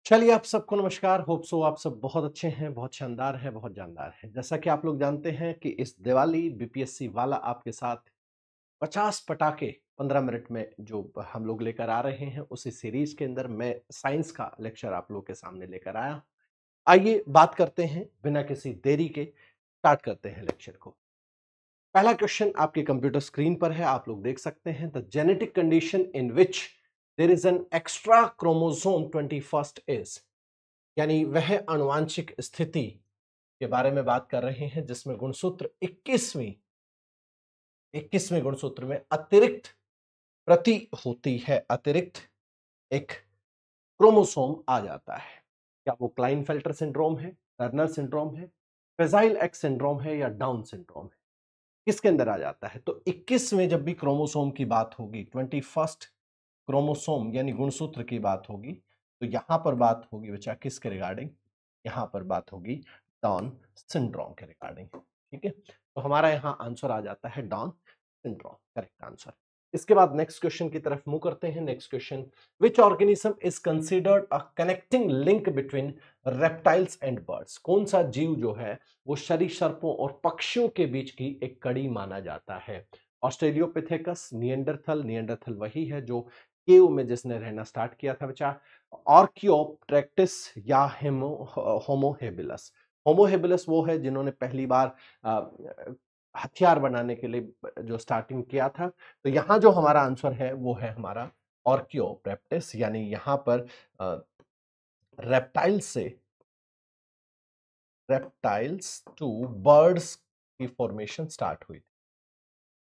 चलिए आप सबको नमस्कार। होप सो आप सब बहुत अच्छे हैं, बहुत शानदार हैं, बहुत जानदार हैं। जैसा कि आप लोग जानते हैं कि इस दिवाली बीपीएससी वाला आपके साथ 50 पटाखे 15 मिनट में जो हम लोग लेकर आ रहे हैं, उसी सीरीज के अंदर मैं साइंस का लेक्चर आप लोग के सामने लेकर आया हूं। आइए बात करते हैं, बिना किसी देरी के स्टार्ट करते हैं लेक्चर को। पहला क्वेश्चन आपके कंप्यूटर स्क्रीन पर है, आप लोग देख सकते हैं। The genetic condition in which there is an extra chromosome 21 is, यानी वह आनुवांशिक स्थिति के बारे में बात कर रहे हैं जिसमें गुणसूत्र 21वें गुणसूत्र में अतिरिक्त प्रति होती है, अतिरिक्त एक क्रोमोसोम आ जाता है। क्या वो क्लाइनफेल्टर सिंड्रोम है, टर्नर सिंड्रोम है, फ्रेजाइल एक्स सिंड्रोम है या डाउन सिंड्रोम है? किसके अंदर आ जाता है? तो 21वें जब भी क्रोमोसोम की बात होगी, 21st क्रोमोसोम यानी गुणसूत्र की बात होगी, तो यहां पर बात होगी बच्चा किसके रिगार्डिंग? यहां पर बात होगी डाउन सिंड्रोम के रिगार्डिंग। ठीक है, तो हमारा यहां आंसर आ जाता है डाउन सिंड्रोम, करेक्ट आंसर। इसके बाद नेक्स्ट क्वेश्चन की तरफ मूव करते हैं। Next question, which organism is considered a connecting link between reptiles and birds? कौन सा जीव जो है वो सरीसृपों और पक्षियों के बीच की एक कड़ी माना जाता है? ऑस्ट्रेलियोपिथेकस, निएंडरथल, निएंडरथल वही है जो केव में जिसने रहना स्टार्ट किया था बच्चा, आर्कियोप्टेक्टिस या होमो हेबिलस? होमो हेबिलस वो है जिन्होंने पहली बार हथियार बनाने के लिए जो स्टार्टिंग किया था। तो यहाँ जो हमारा आंसर है वो है हमारा आर्कियोप्टेक्टिस, यानी यहाँ पर रेप्टाइल से रेप्टाइल्स टू बर्ड्स की फॉर्मेशन स्टार्ट हुई।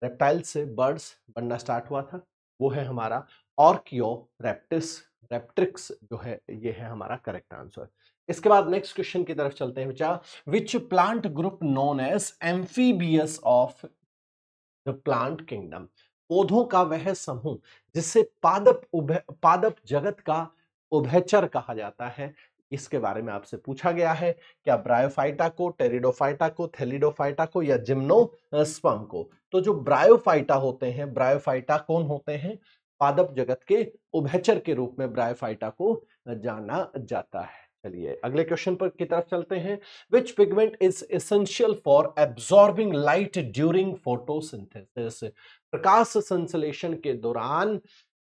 रेप्टाइल से बर्ड्स बनना स्टार्ट हुआ था, वो है हमारा ऑर्कियोरेप्टिस, रेप्ट्रिक्स जो है ये है हमारा करेक्ट आंसर। इसके बाद नेक्स्ट क्वेश्चन की तरफ चलते हैं बच्चा। Which plant group known as amphibious of the plant kingdom? पौधों का वह समूह जिससे पादप जगत का उभयचर कहा जाता है, इसके बारे में आपसे पूछा गया है। क्या ब्रायोफाइटा को, टेरिडोफाइटा को, थैलिडोफाइटा को या जिम्नोस्पर्म को? तो जो ब्रायोफाइटा होते हैं, ब्रायोफाइटा कौन होते हैं? पादप जगत के उभयचर के रूप में ब्रायोफाइटा को जाना जाता है। चलिए अगले क्वेश्चन पर की तरफ चलते हैं। Which pigment is essential for absorbing light during photosynthesis? प्रकाश संश्लेषण के दौरान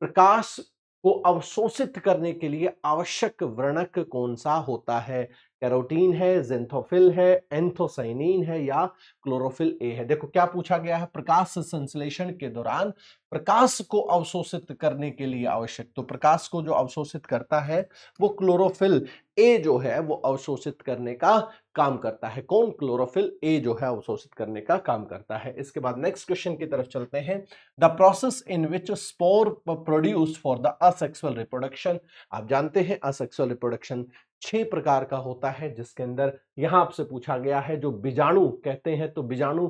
प्रकाश को अवशोषित करने के लिए आवश्यक वर्णक कौन सा होता है? कैरोटीन है, जेंथोफिल है, एंथोसाइनिन है या क्लोरोफिल ए है? देखो क्या पूछा गया है, प्रकाश संश्लेषण के दौरान प्रकाश को अवशोषित करने के लिए आवश्यक, तो प्रकाश को जो अवशोषित करता है वो क्लोरोफिल ए जो है वो अवशोषित करने का काम करता है। कौन? क्लोरोफिल ए जो है अवशोषित करने का काम करता है। इसके बाद नेक्स्ट क्वेश्चन की तरफ चलते हैं। The process in which spore produced for the asexual reproduction. आप जानते हैं असेक्सुअल रिप्रोडक्शन 6 प्रकार का होता है, जिसके अंदर यहां आपसे पूछा गया है जो बीजाणु कहते हैं, तो बीजाणु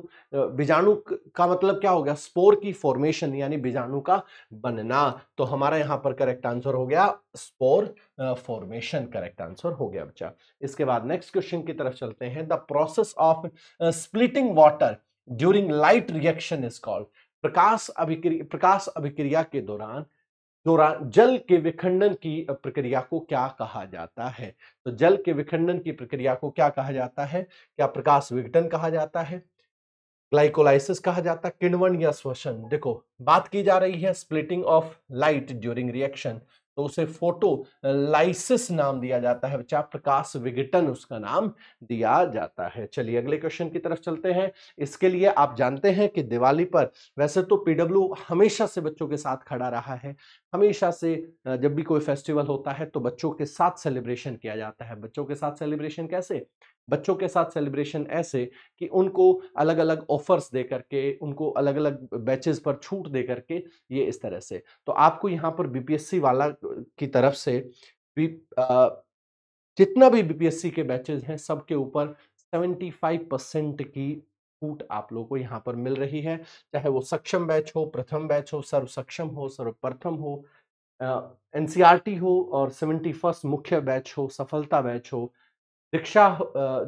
का मतलब क्या हो गया? स्पोर की फॉर्मेशन यानी बीजाणु का बनना। तो हमारा यहां पर करेक्ट आंसर हो गया स्पोर फॉर्मेशन, करेक्ट आंसर हो गया बच्चा। इसके बाद नेक्स्ट क्वेश्चन की तरफ चलते हैं। The process of splitting water during light reaction is called. प्रकाश अभिक्रिया के दौरान दौरान जल के विखंडन की प्रक्रिया को क्या कहा जाता है? तो जल के विखंडन की प्रक्रिया को क्या कहा जाता है? क्या प्रकाश विघटन कहा जाता है, ग्लाइकोलाइसिस कहा जाता है, किण्वन या श्वसन? देखो बात की जा रही है splitting of light during reaction, तो उसे फोटोलाइसिस नाम दिया जाता है बच्चा, प्रकाश विघटन उसका नाम दिया जाता है। चलिए अगले क्वेश्चन की तरफ चलते हैं। इसके लिए आप जानते हैं कि दिवाली पर वैसे तो पीडब्ल्यू हमेशा से बच्चों के साथ खड़ा रहा है, हमेशा से जब भी कोई फेस्टिवल होता है तो बच्चों के साथ सेलिब्रेशन किया जाता है। बच्चों के साथ सेलिब्रेशन कैसे? बच्चों के साथ सेलिब्रेशन ऐसे कि उनको अलग अलग ऑफर्स दे करके, उनको अलग अलग बैचेस पर छूट दे करके, ये इस तरह से। तो आपको यहाँ पर बीपीएससी वाला की तरफ से भी जितना भी बीपीएससी के बैचेस हैं सबके ऊपर 75% की छूट आप लोगों को यहाँ पर मिल रही है, चाहे वो सक्षम बैच हो, प्रथम बैच हो, सर्व सक्षम हो, सर्वप्रथम हो, एनसीईआरटी हो और 71st मुख्य बैच हो, सफलता बैच हो, दीक्षा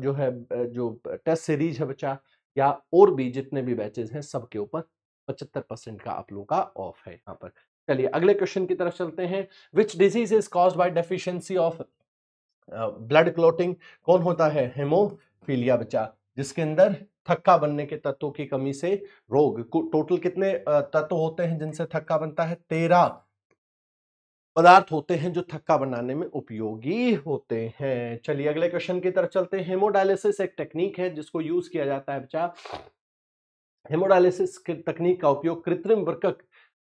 जो है जो टेस्ट सीरीज है बच्चा, या और भी जितने भी बैचेस हैं सबके ऊपर 75% का आप लोगों का ऑफ है यहाँ पर। चलिए अगले क्वेश्चन की तरफ चलते हैं। Which disease is caused by deficiency of blood clotting कौन होता है? हेमोफीलिया बच्चा, जिसके अंदर थक्का बनने के तत्वों की कमी से रोग। टोटल कितने तत्व होते हैं जिनसे थक्का बनता है? 13 पदार्थ होते हैं जो थक्का बनाने में उपयोगी होते हैं। चलिए अगले क्वेश्चन की तरफ चलते हैं। हेमोडायलिसिस एक टेक्निक है जिसको यूज किया जाता है बच्चा। हेमोडायलिसिस की तकनीक का उपयोग कृत्रिम वृक्क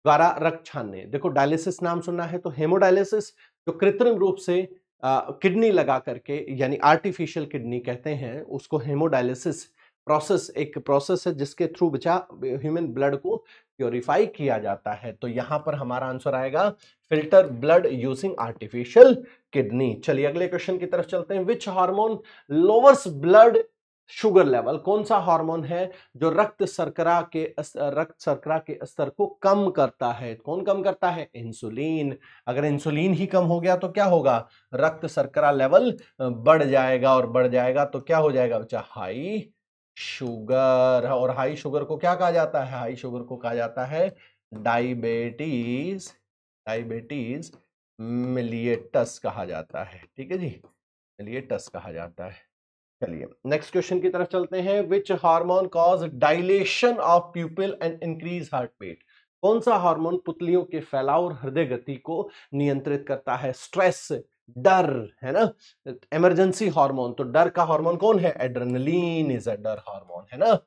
द्वारा रक्त छानने, देखो डायलिसिस नाम सुना है तो हेमोडायलिसिस जो कृत्रिम रूप से किडनी लगा करके, यानी आर्टिफिशियल किडनी कहते हैं उसको, हेमोडायलिसिस प्रोसेस एक प्रोसेस है जिसके थ्रू बचा ह्यूमन ब्लड को प्योरीफाई किया जाता है। तो यहां पर हमारा आंसर आएगा filter blood using artificial kidney. चलिए अगले क्वेश्चन की तरफ चलते हैं। Which hormone lowers blood sugar level, कौन सा हार्मोन है जो रक्त शर्करा के स्तर को कम करता है? कौन कम करता है? इंसुलिन। अगर इंसुलिन ही कम हो गया तो क्या होगा? रक्त शर्करा लेवल बढ़ जाएगा, और बढ़ जाएगा तो क्या हो जाएगा बच्चा? High sugar. और हाई शुगर को क्या कहा जाता है? हाई शुगर को कहा जाता है डायबिटीज। डायबिटीज मिलिएटस कहा जाता है। ठीक है जी, मिलिएटस कहा जाता है। चलिए नेक्स्ट क्वेश्चन की तरफ चलते हैं। Which hormone cause dilation of pupil and increase heart beat, कौन सा हार्मोन पुतलियों के फैलाव और हृदय गति को नियंत्रित करता है? स्ट्रेस, डर, है ना, इमरजेंसी हार्मोन। तो डर का हार्मोन कौन है? एड्रेनलिन इज अ डर हार्मोन, है ना।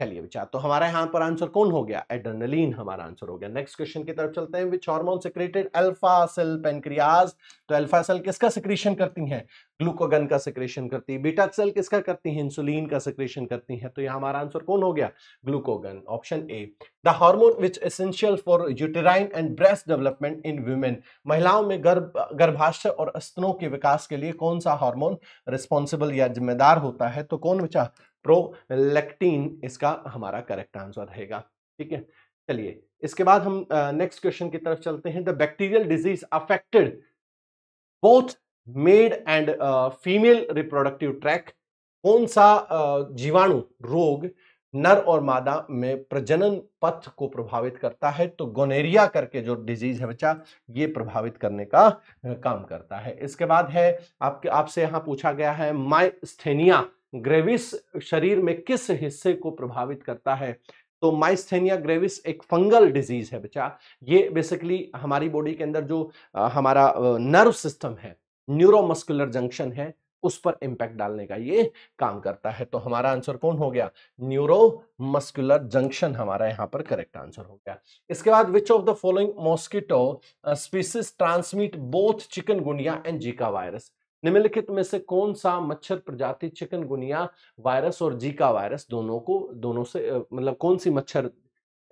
चलिए बच्चा, तो हमारा यहां पर आंसर कौन हो गया? एड्रेनलिन हमारा आंसर हो गया। नेक्स्ट क्वेश्चन की तरफ चलते हैं। Which hormone secreted alpha cell pancreas, तो अल्फा सेल किसका सेक्रेशन करती हैं? ग्लूकोगन का सेक्रेशन करती है। बीटा सेल किसका करती है? इंसुलिन का सेक्रेशन करती है। तो यहां हमारा आंसर कौन हो गया? Glucagon, option A. The hormone which essential for uterine and breast development in women, महिलाओं में गर्भाशय और स्तनों के विकास के लिए कौन सा हार्मोन रिस्पॉन्सिबल या जिम्मेदार होता है? तो कौन बचा? प्रोलैक्टिन इसका हमारा करेक्ट आंसर रहेगा। ठीक है, चलिए इसके बाद हम नेक्स्ट क्वेश्चन की तरफ चलते हैं। The bacterial disease affected both made and female reproductive tract, कौन सा जीवाणु रोग नर और मादा में प्रजनन पथ को प्रभावित करता है? तो गोनेरिया करके जो डिजीज है बच्चा, ये प्रभावित करने का काम करता है। इसके बाद है आपसे यहां पूछा गया है माइस्थेनिया ग्रेविस शरीर में किस हिस्से को प्रभावित करता है? तो माइस्थेनिया ग्रेविस एक फंगल डिजीज है बच्चा। ये बेसिकली हमारी बॉडी के अंदर जो हमारा नर्व सिस्टम है, न्यूरोमस्कुलर जंक्शन है, उस पर इंपैक्ट डालने का ये काम करता है। तो हमारा आंसर कौन हो गया? न्यूरोमस्कुलर जंक्शन हमारा यहां पर करेक्ट आंसर हो गया। इसके बाद विच of the following mosquito species transmit both chikungunya and Zika virus, निम्नलिखित में से कौन सा मच्छर प्रजाति चिकनगुनिया वायरस और जीका वायरस दोनों से मतलब कौन सी मच्छर?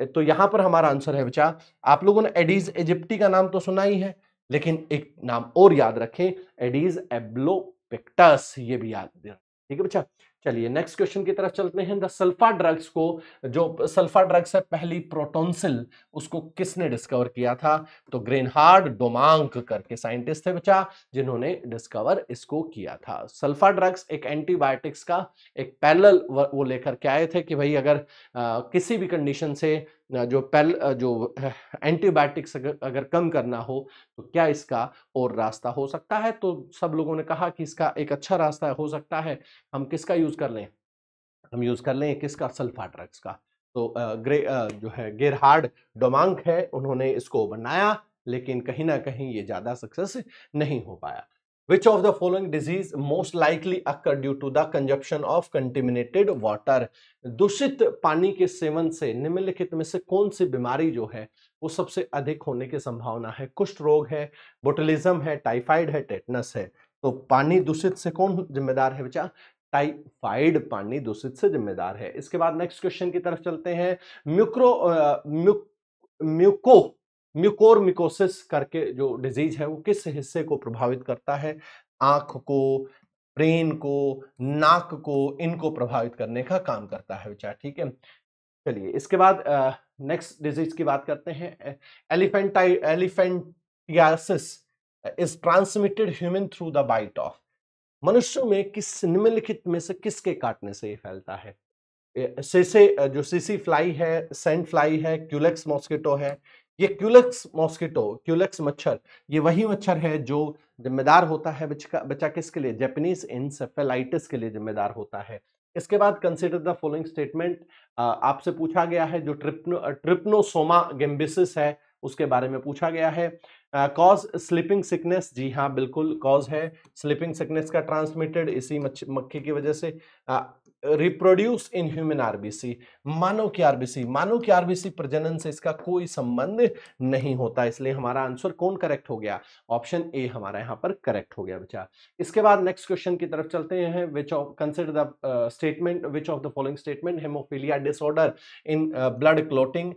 तो यहां पर हमारा आंसर है बच्चा, आप लोगों ने एडीज इजिप्टी का नाम तो सुना ही है, लेकिन एक नाम और याद रखें, एडीज एब्लोपेक्टस, ये भी याद रखें। ठीक है बच्चा, चलिए नेक्स्ट क्वेश्चन की तरफ चलते हैं। द सल्फा ड्रग्स को, जो सल्फा ड्रग्स है पहली प्रोटोनसिल, उसको किसने डिस्कवर किया था? तो ग्रेनहार्ड डोमांक करके साइंटिस्ट थे बच्चा, जिन्होंने डिस्कवर इसको किया था। सल्फा ड्रग्स एक एंटीबायोटिक्स का एक पैरेलल वो लेकर के आए थे कि भाई अगर किसी भी कंडीशन से जो एंटीबायोटिक्स अगर कम करना हो तो क्या इसका और रास्ता हो सकता है? तो सब लोगों ने कहा कि इसका एक अच्छा रास्ता हो सकता है, हम किसका यूज कर लें? हम यूज कर लें किसका? सल्फा ड्रग्स का। तो जो है गेरहार्ड डोमांक है, उन्होंने इसको बनाया, लेकिन कहीं ना कहीं ये ज्यादा सक्सेस नहीं हो पाया। Which of the following disease most likely occur due to the consumption of contaminated water? दूषित पानी के सेवन से निम्नलिखित में से कौन सी बीमारी जो है वो सबसे अधिक होने की संभावना है? कुष्ठ रोग है, बोtulism है, टाइफाइड है, टेटनस है। तो पानी दूषित से कौन जिम्मेदार है बच्चा? टाइफाइड पानी दूषित से जिम्मेदार है। इसके बाद नेक्स्ट क्वेश्चन की तरफ चलते हैं। म्यूकोरमिकोसिस करके जो डिजीज है वो किस हिस्से को प्रभावित करता है? आंख को, ब्रेन को, नाक को, इनको प्रभावित करने का काम करता है बच्चा। ठीक है, चलिए इसके बाद नेक्स्ट डिजीज की बात करते हैं। Elephantiasis is transmitted human through the bite of, मनुष्यों में किस निम्नलिखित में से किसके काटने से ये फैलता है? जो सीसी फ्लाई है, सेंट फ्लाई है, क्यूलेक्स मॉस्किटो है, ये क्यूलेक्स मॉस्किटो, क्यूलेक्स मच्छर, ये वही मच्छर है जो जिम्मेदार होता है बच्चा किसके लिए, जापानीज इंसेफेलाइटिस के लिए जिम्मेदार होता है। इसके बाद कंसीडर द फॉलोइंग स्टेटमेंट, आपसे पूछा गया है जो ट्रिप्नोसोमा गेम्बिसिस है उसके बारे में पूछा गया है। कॉज स्लीपिंग सिकनेस, जी हाँ बिल्कुल कॉज है स्लीपिंग सिकनेस का, ट्रांसमिटेड इसी मक्खी की वजह से। रिप्रोड्यूस इन ह्यूमन आरबीसी, मानव की आरबीसी, मानव की आरबीसी प्रजनन से इसका कोई संबंध नहीं होता, इसलिए हमारा आंसर कौन करेक्ट हो गया, ऑप्शन ए हमारा यहाँ पर करेक्ट हो गया बच्चा। इसके बाद नेक्स्ट क्वेश्चन की तरफ चलते हैं। Which of consider the statement, which of the following statement haemophilia disorder in blood clotting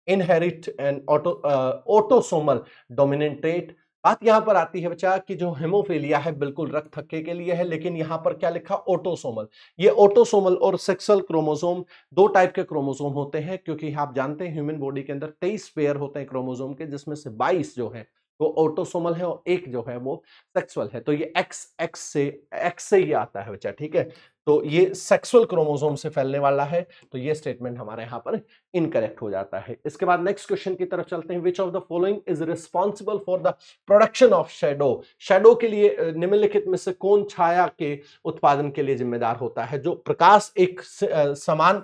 inherit and autosomal dominant trait. बात यहां पर आती है बच्चा कि जो हेमोफीलिया है बिल्कुल रक्त थक्के के लिए है, लेकिन यहां पर क्या लिखा, ऑटोसोमल। ये ऑटोसोमल और सेक्सुअल क्रोमोसोम दो टाइप के क्रोमोसोम होते हैं, क्योंकि आप जानते हैं ह्यूमन बॉडी के अंदर 23 पेयर होते हैं क्रोमोसोम के, जिसमें से 22 जो है वो ऑटोसोमल है और एक जो है वो सेक्सुअल है। तो ये एक्स से ही आता है बच्चा, ठीक है। तो ये सेक्सुअल क्रोमोसोम से फैलने वाला है, तो ये स्टेटमेंट हमारे यहां पर इनकरेक्ट हो जाता है। इसके बाद नेक्स्ट क्वेश्चन की तरफ चलते हैं। Which of the following is responsible for the production of shadow, shadow के लिए निम्नलिखित में से कौन छाया के उत्पादन के लिए जिम्मेदार होता है। जो प्रकाश एक समान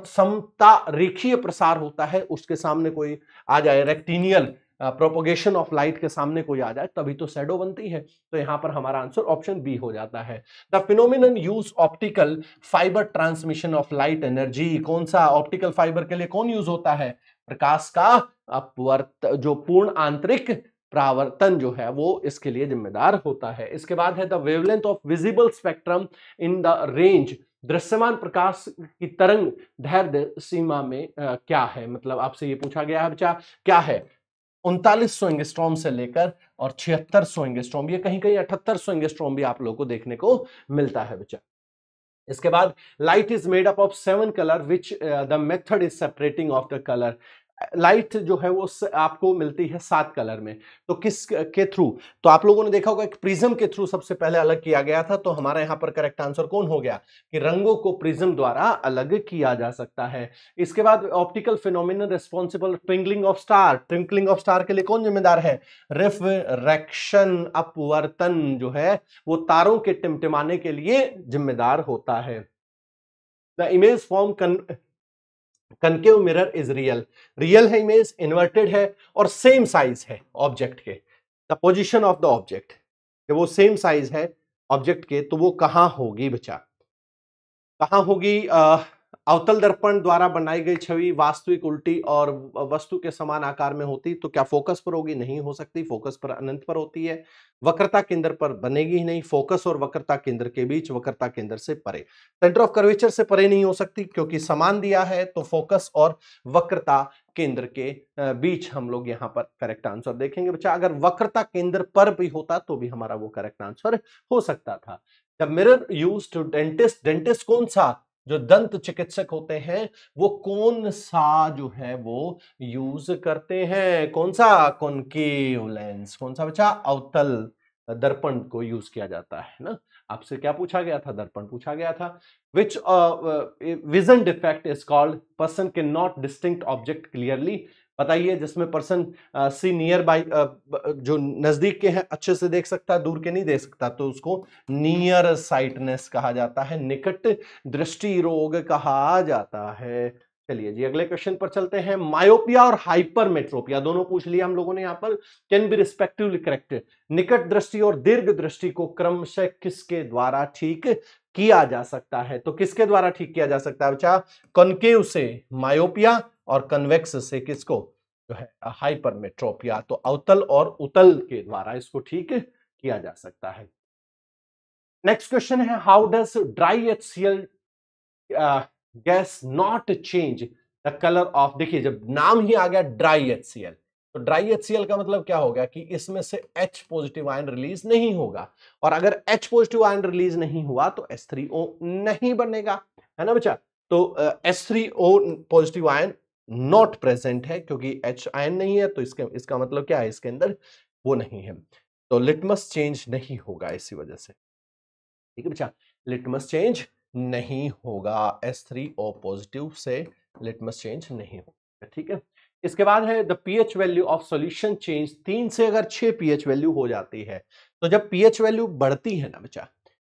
समता रेखीय प्रसार होता है, उसके सामने कोई आ जाए, रेक्टिनियल प्रोपोगेशन ऑफ लाइट के सामने कोई आ जाए तभी तो शैडो बनती है। तो यहां पर हमारा आंसर ऑप्शन बी हो जाता है। The phenomenon use optical fibre transmission of light energy, कौन सा ऑप्टिकल फाइबर के लिए कौन यूज होता है, प्रकाश का अपवर्त जो पूर्ण आंतरिक परावर्तन जो है वो इसके लिए जिम्मेदार होता है। इसके बाद है the wavelength of visible spectrum in the range, दृश्यमान प्रकाश की तरंग दैर्ध्य सीमा में क्या है, मतलब आपसे ये पूछा गया है बच्चा क्या है, 3900 एंगस्ट्रॉम से लेकर और 7600 एंगस्ट्रॉम, ये कहीं कहीं 7800 एंगस्ट्रॉम भी आप लोगों को देखने को मिलता है बच्चा। इसके बाद light is made up of 7 colour which the method is separating of the colour, light जो है वो आपको मिलती है 7 कलर में, तो किस के थ्रू, तो आप लोगों ने देखा होगा कि प्रिज्म के थ्रू सबसे पहले अलग किया गया था, तो हमारा यहां पर करेक्ट आंसर कौन हो गया कि रंगों को प्रिज्म द्वारा अलग किया जा सकता है। इसके बाद optical phenomenon responsible twinkling of star, twinkling of star के लिए कौन जिम्मेदार है, रिफ्रैक्शन, अपवर्तन जो है वो तारों के टिमटिमाने के लिए जिम्मेदार होता है। The image form concave mirror is real, real है इमेज, इन्वर्टेड है और सेम साइज है ऑब्जेक्ट के। The position of the object, वो सेम साइज है ऑब्जेक्ट के, तो वो कहां होगी बच्चा, कहां होगी, अवतल दर्पण द्वारा बनाई गई छवि वास्तविक उल्टी और वस्तु के समान आकार में होती तो क्या फोकस पर होगी, नहीं हो सकती, फोकस पर अनंत पर होती है। वक्रता केंद्र पर बनेगी ही नहीं, फोकस और वक्रता केंद्र के बीच, वक्रता केंद्र से परे, सेंटर ऑफ कर्वेचर से परे नहीं हो सकती क्योंकि समान दिया है, तो फोकस और वक्रता केंद्र के बीच हम लोग यहां पर करेक्ट आंसर देखेंगे बच्चा। अगर वक्रता केंद्र पर भी होता तो भी हमारा वो करेक्ट आंसर हो सकता था। The mirror used to dentist, dentist कौन सा, जो दंत चिकित्सक होते हैं वो कौन सा जो है वो यूज करते हैं, कौन सा, कॉनकेव लेंस, कौन सा बच्चा, अवतल दर्पण को यूज किया जाता है ना। आपसे क्या पूछा गया था, दर्पण पूछा गया था। Which vision defect is called, person can not distinct object clearly, बताइए जिसमें पर्सन सी नियर बाई जो नजदीक के हैं अच्छे से देख सकता है, दूर के नहीं देख सकता, तो उसको नियर साइटनेस कहा जाता है, निकट दृष्टि रोग कहा जाता है। चलिए जी अगले क्वेश्चन पर चलते हैं। मायोपिया और हाइपरमेट्रोपिया दोनों पूछ लिया हम लोगों ने, यहां पर कैन बी रिस्पेक्टिवली करेक्ट, निकट दृष्टि और दीर्घ दृष्टि को क्रमशः किसके द्वारा ठीक किया जा सकता है, तो किसके द्वारा ठीक किया जा सकता है बच्चा, कॉनकेव से मायोपिया और कन्वेक्स से किसको, जो है हाइपरमेट्रोपिया, तो अवतल और उतल के द्वारा इसको ठीक किया जा सकता है। नेक्स्ट क्वेश्चन है, how does dry HCl gas not change the colour of, देखिए जब नाम ही आ गया ड्राई HCl, तो ड्राई HCl का मतलब क्या हो गया कि इसमें से H पॉजिटिव आयन रिलीज नहीं होगा, और अगर H पॉजिटिव आयन रिलीज नहीं हुआ तो H3O नहीं बनेगा, है ना बच्चा। तो H3O positive ion not present है क्योंकि H आयन नहीं है, तो इसका मतलब क्या है, इसके अंदर वो नहीं है, तो लिटमस चेंज नहीं होगा इसी वजह से, ठीक है बच्चा, लिटमस चेंज नहीं होगा, H3O पॉजिटिव से लिटमस चेंज नहीं होगा, ठीक है। इसके बाद है the pH value of solution change, 3 से अगर 6 पीएच वैल्यू हो जाती है, तो जब पीएच वैल्यू बढ़ती है ना बच्चा,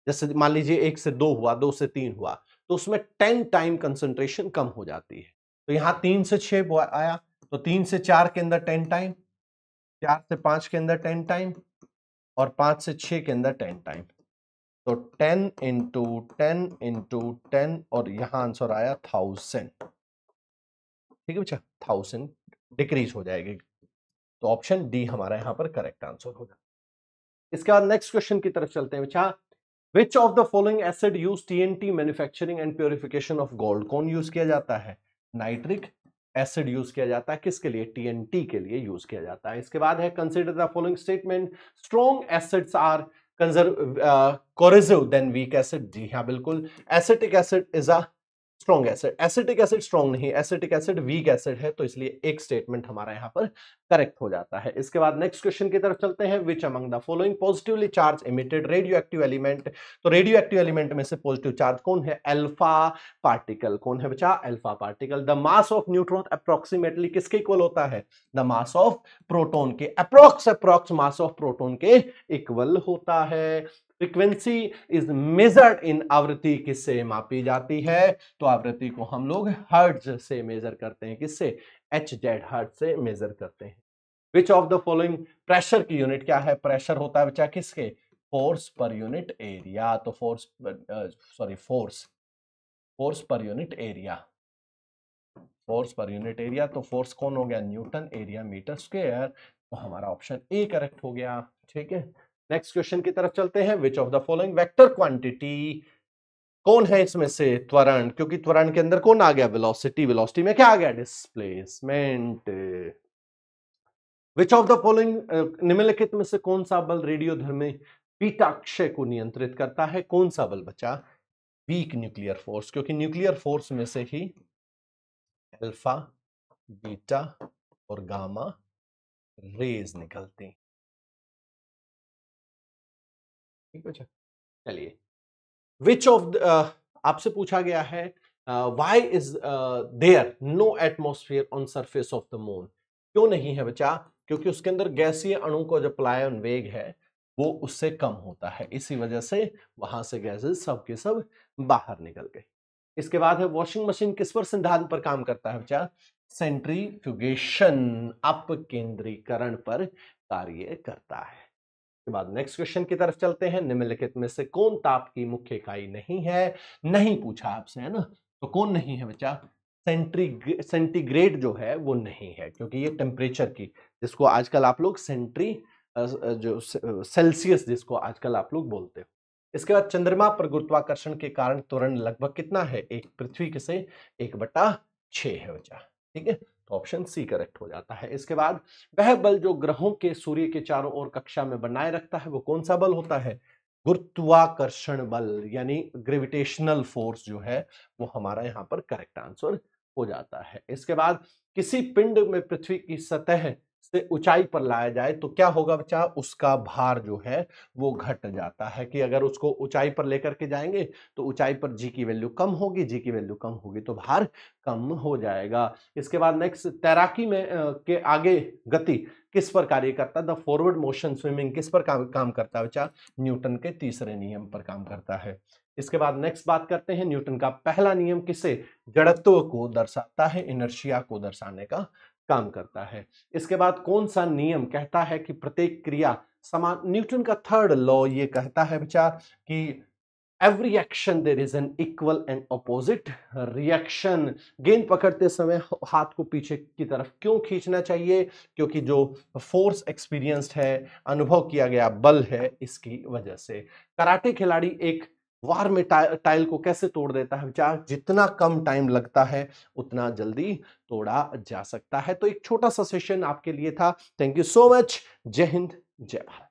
जैसे मान लीजिए 1 से 2 हुआ, 2 से 3 हुआ, तो उसमें 10 टाइम कंसंट्रेशन कम हो जाती है। तो यहां 3 से 6 आया, तो 3 से 4 के अंदर 10 टाइम, 4 से 5 के अंदर 10 टाइम और 5 से 6 के अंदर 10 टाइम। तो 10 इंटू 10 इंटू 10 और यहां आंसर आया 1000। ठीक है बच्चा, 1000 डिक्रीज हो जाएगी। तो ऑप्शन डी हमारा यहां पर करेक्ट आंसर होगा। इसके बाद नेक्स्ट क्वेश्चन की तरफ चलते हैं बच्चा। विच of the following acid use TNT manufacturing and purification of gold? कौन यूज किया जाता है? नाइट्रिक एसिड यूज किया जाता है, किसके लिए? टीएनटी के लिए यूज किया जाता है। इसके बाद है consider the following statement, strong acids are corrosive than weak acid. जी हाँ बिल्कुल, acetic acid is a strong acid, acetic acid strong नहीं, एसिटिक एसिड वीक एसिड है, तो इसलिए एक स्टेटमेंट हमारा यहां पर करेक्ट हो जाता है। इसके बाद नेक्स्ट क्वेश्चन की तरफ चलते हैं। Which among the following positively charge emitted radio active element? तो रेडियो एक्टिव एलिमेंट में से पॉजिटिव चार्ज कौन है? Alpha particle. कौन है बच्चा? Alpha particle. The mass of neutron approximately किसके इक्वल होता है? द मास ऑफ प्रोटॉन के, अप्रोक्स मास ऑफ प्रोटॉन के इक्वल होता है। फ्रीक्वेंसी इज मेजर्ड इन, आवृत्ति किससे मापी जाती है? तो आवृत्ति को हम लोग हर्ट्ज से मेजर करते हैं, किससे? HZ हर्ट्ज से मेजर करते हैं। Which of the following, pressure की यूनिट क्या है? प्रेशर होता है बच्चा किसके? Force per unit area. तो force per unit area, force per unit area. तो फोर्स कौन हो गया? Newton, area metre square. तो हमारा ऑप्शन ए करेक्ट हो गया। ठीक है, नेक्स्ट क्वेश्चन की तरफ चलते हैं। Which of the following vector quantity, कौन है इसमें से? त्वरण, क्योंकि त्वरण के अंदर कौन आ गया? वेलोसिटी। वेलोसिटी में क्या आ गया? Displacement. Which of the following, निम्नलिखित में से कौन सा बल रेडियोधर्मी बीटा क्षय को नियंत्रित करता है? कौन सा बल बचा? वीक न्यूक्लियर फोर्स, क्योंकि न्यूक्लियर फोर्स में से ही अल्फा, बीटा और गामा रेज निकलती। ठीक है, चलिए। विच ऑफ, आपसे पूछा गया है why is there no atmosphere on surface of the moon? क्यों नहीं है बच्चा? क्योंकि उसके अंदर गैसीय अणु का जो पलायन वेग है वो उससे कम होता है, इसी वजह से वहां से गैसेस सब के सब बाहर निकल गए। इसके बाद है वॉशिंग मशीन किस पर सिद्धांत पर काम करता है बच्चा? सेंट्रीफ्यूगेशन, अपकेंद्रीकरण पर कार्य करता है। के बाद नेक्स्ट क्वेश्चन की तरफ चलते हैं। निम्नलिखित में से कौन ताप की मुख्य इकाई नहीं है? नहीं पूछा आपसे, है ना? तो कौन नहीं है बच्चा? सेंटीग्रेड जो है वो नहीं है, क्योंकि ये टेम्परेचर की, जिसको आजकल आप लोग जो सेल्सियस जिसको आजकल आप लोग बोलते हो। इसके बाद चंद्रमा पर गुरुत्वाकर्षण के कारण त्वरण लगभग कितना है? एक पृथ्वी के से 1/6 है बच्चा। ठीक है, तो ऑप्शन सी करेक्ट हो जाता है। इसके बाद वह बल जो ग्रहों के सूर्य के चारों ओर कक्षा में बनाए रखता है वो कौन सा बल होता है? गुरुत्वाकर्षण बल, यानी ग्रेविटेशनल फोर्स जो है वो हमारा यहां पर करेक्ट आंसर हो जाता है। इसके बाद किसी पिंड में पृथ्वी की सतह से ऊंचाई पर लाया जाए तो क्या होगा बच्चा? उसका भार जो है वो घट जाता है, कि अगर उसको ऊंचाई पर लेकर के जाएंगे तो ऊंचाई पर जी की वैल्यू कम होगी, जी की वैल्यू कम होगी तो भार कम हो जाएगा। इसके बाद नेक्स्ट, तैराकी में के आगे गति किस पर कार्य करता है? द फॉरवर्ड मोशन स्विमिंग किस पर काम करता है बच्चा? न्यूटन के तीसरे नियम पर काम करता है। इसके बाद नेक्स्ट बात करते हैं, न्यूटन का पहला नियम किसे? जड़त्व को दर्शाता है, इनर्शिया को दर्शाने का काम करता है। इसके बाद कौन सा नियम कहता है कि प्रत्येक क्रिया समान? न्यूटन का थर्ड लॉ ये कहता है बच्चा कि every action there is an equal and opposite reaction. गेंद पकड़ते समय हाथ को पीछे की तरफ क्यों खींचना चाहिए? क्योंकि जो फोर्स एक्सपीरियंस्ड है, अनुभव किया गया बल है, इसकी वजह से। कराटे खिलाड़ी एक वार में टाइल को कैसे तोड़ देता है बच्चा? जितना कम टाइम लगता है उतना जल्दी तोड़ा जा सकता है। तो एक छोटा सा सेशन आपके लिए था। Thank you so much. जय हिंद, जय भारत।